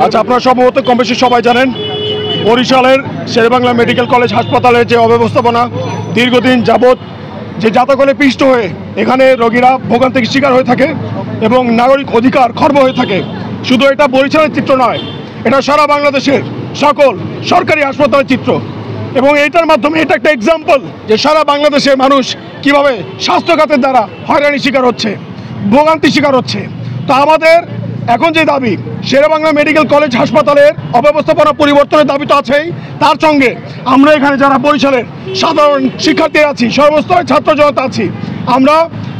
আচ্ছা, আপনারা সম্ভবত কম বেশি সবাই জানেন বরিশালের শেরেবাংলা মেডিকেল কলেজ হাসপাতালের যে অব্যবস্থাপনা দীর্ঘদিন যাবৎ যে জাতকলে পিষ্ট হয়ে এখানে রোগীরা ভোগান্তির শিকার হয়ে থাকে এবং নাগরিক অধিকার খর্ব হয়ে থাকে। শুধু এটা বরিশালের চিত্র নয়, এটা সারা বাংলাদেশের সকল সরকারি হাসপাতালের চিত্র এবং এইটার মাধ্যমে এটা একটা এক্সাম্পল যে সারা বাংলাদেশের মানুষ কিভাবে স্বাস্থ্যখাতের দ্বারা হয়রানির শিকার হচ্ছে, ভোগান্তির শিকার হচ্ছে। তো আমাদের এখন যে দাবি শেরেবাংলা মেডিকেল কলেজ হাসপাতালের অব্যবস্থাপনা পরিবর্তনের দাবি তো আছেই, তার সঙ্গে আমরা এখানে যারা বরিশালের সাধারণ শিক্ষার্থী আছি, সর্বস্তরের ছাত্র জনতা আছি, আমরা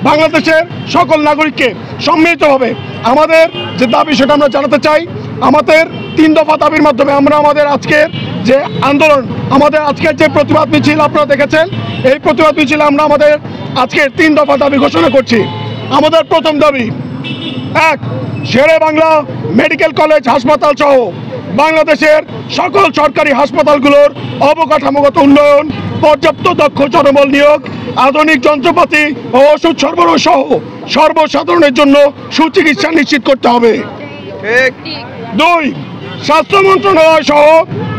বাংলাদেশের সকল নাগরিককে সম্মিলিতভাবে আমাদের যে দাবি সেটা আমরা জানাতে চাই। আমাদের 3 দফা দাবির মাধ্যমে আমরা আমাদের আজকের যে আন্দোলন, আমাদের আজকের যে প্রতিবাদ মিছিল আপনারা দেখেছেন, এই প্রতিবাদ মিছিলে আমরা আমাদের আজকের 3 দফা দাবি ঘোষণা করছি। আমাদের প্রথম দাবি, 1, শেরেবাংলা মেডিকেল কলেজ হাসপাতাল সহ বাংলাদেশের সকল সরকারি হাসপাতালগুলোর অবকাঠামোগত উন্নয়ন, পর্যাপ্ত দক্ষ জনবল নিয়োগ, আধুনিক যন্ত্রপাতি ও ওষুধ সরবরাহ সহ সর্বসাধারণের জন্য সুচিকিৎসা নিশ্চিত করতে হবে। 2, স্বাস্থ্য মন্ত্রণালয় সহ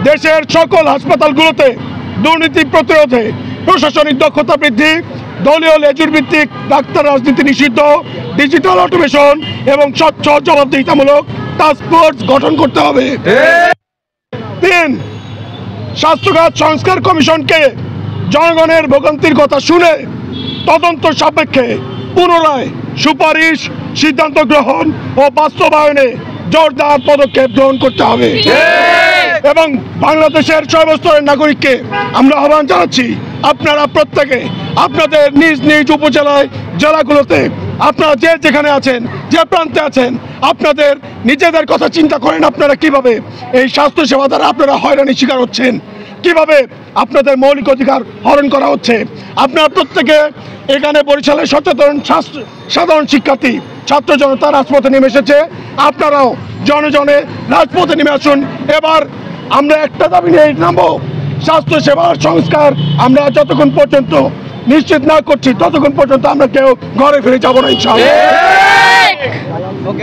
দেশের সকল হাসপাতালগুলোতে দুর্নীতি প্রতিরোধে প্রশাসনিক দক্ষতা বৃদ্ধি, দলীয় লেজুর ভিত্তিক ডাক্তার রাজনীতি নিষিদ্ধ, ডিজিটাল অটোমেশন এবং স্বচ্ছ জবাবদিহিতামূলক টাস্ক ফোর্স গঠন করতে হবে। 3, স্বাস্থ্যখাত সংস্কার কমিশনকে জনগণের ভোগান্তির কথা শুনে তদন্ত সাপেক্ষে পুনরায় সুপারিশ, সিদ্ধান্ত গ্রহণ ও বাস্তবায়নে জোরদার পদক্ষেপ গ্রহণ করতে হবে। এবং বাংলাদেশের সর্বস্তরের নাগরিককে আমরা আহ্বান জানাচ্ছি, আপনারা প্রত্যেকে আপনাদের নিজ নিজ উপজেলায়, জেলাগুলোতে আপনারা যে যেখানে আছেন, যে প্রান্তে আছেন, আপনাদের নিজেদের কথা চিন্তা করেন। আপনারা কিভাবে এই স্বাস্থ্যসেবা দ্বারা আপনারা হয়রানির শিকার হচ্ছেন, কিভাবে আপনাদের মৌলিক অধিকার হরণ করা হচ্ছে। আপনারা প্রত্যেকে এখানে বরিশালের সচেতন সাধারণ শিক্ষার্থী, ছাত্র জনতা রাজপথে নেমে এসেছে। আপনারাও জনে জনে রাজপথে নেমে আসুন। এবার আমরা একটা দাবি নিয়ে নামবো, স্বাস্থ্যসেবার সংস্কার আমরা যতক্ষণ পর্যন্ত নিশ্চিত না করছি ততক্ষণ পর্যন্ত আমরা কেউ ঘরে ফিরে যাবো না ইনশাআল্লাহ।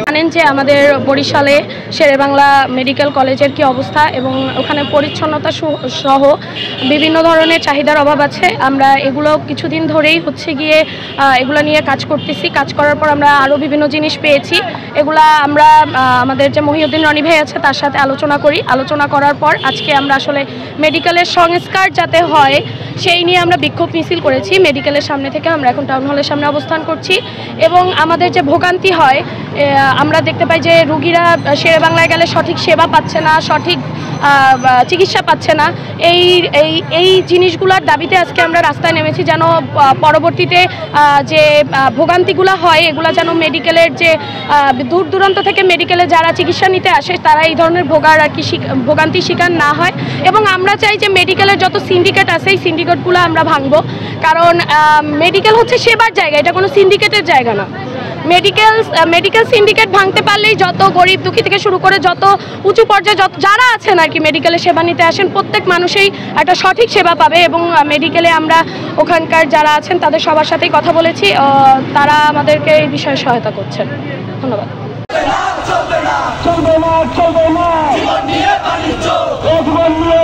জানেন যে আমাদের বরিশালে শেরেবাংলা মেডিকেল কলেজের কি অবস্থা এবং ওখানে পরিচ্ছন্নতা সহ বিভিন্ন ধরনের চাহিদার অভাব আছে। আমরা এগুলো কিছুদিন ধরেই গিয়ে এগুলো নিয়ে কাজ করতেছি। কাজ করার পর আমরা আরও বিভিন্ন জিনিস পেয়েছি। এগুলা আমরা আমাদের যে মহিউদ্দিন রনি ভাই আছে তার সাথে আলোচনা করি। আলোচনা করার পর আজকে আমরা আসলে মেডিকেলের সংস্কার যাতে হয় সেই নিয়ে আমরা বিক্ষোভ মিছিল করেছি। মেডিকেলের সামনে থেকে আমরা এখন টাউন হলের সামনে অবস্থান করছি এবং আমাদের যে ভোগান্তি হয়, আমরা দেখতে পাই যে রুগীরা শেরেবাংলায় গেলে সঠিক সেবা পাচ্ছে না, সঠিক চিকিৎসা পাচ্ছে না। এই জিনিসগুলোর দাবিতে আজকে আমরা রাস্তায় নেমেছি, যেন পরবর্তীতে যে ভোগান্তিগুলো হয় এগুলো যেন মেডিকেলের যে দূর দূরান্ত থেকে মেডিকেলে যারা চিকিৎসা নিতে আসে তারা এই ধরনের ভোগান্তির শিকার না হয়। এবং আমরা চাই যে মেডিকেলের যত সিন্ডিকেট আছে এই সিন্ডিকেটগুলো আমরা ভাঙবো, কারণ মেডিকেল হচ্ছে সেবার জায়গা, এটা কোনো সিন্ডিকেটের জায়গা না। মেডিকেল সিন্ডিকেট ভাঙতে পারলেই যত গরিব দুঃখী থেকে শুরু করে যত উঁচু পর্যায়ে যারা আছেন আর কি মেডিকেলে সেবা নিতে আসেন প্রত্যেক মানুষই একটা সঠিক সেবা পাবে। এবং মেডিকেলে আমরা ওখানকার যারা আছেন তাদের সবার সাথেই কথা বলেছি, তারা আমাদেরকে এই বিষয়ে সহায়তা করছেন। ধন্যবাদ। চলবে না, চলবে না, জীবন নিয়ে বাণিজ্য, জীবন নিয়ে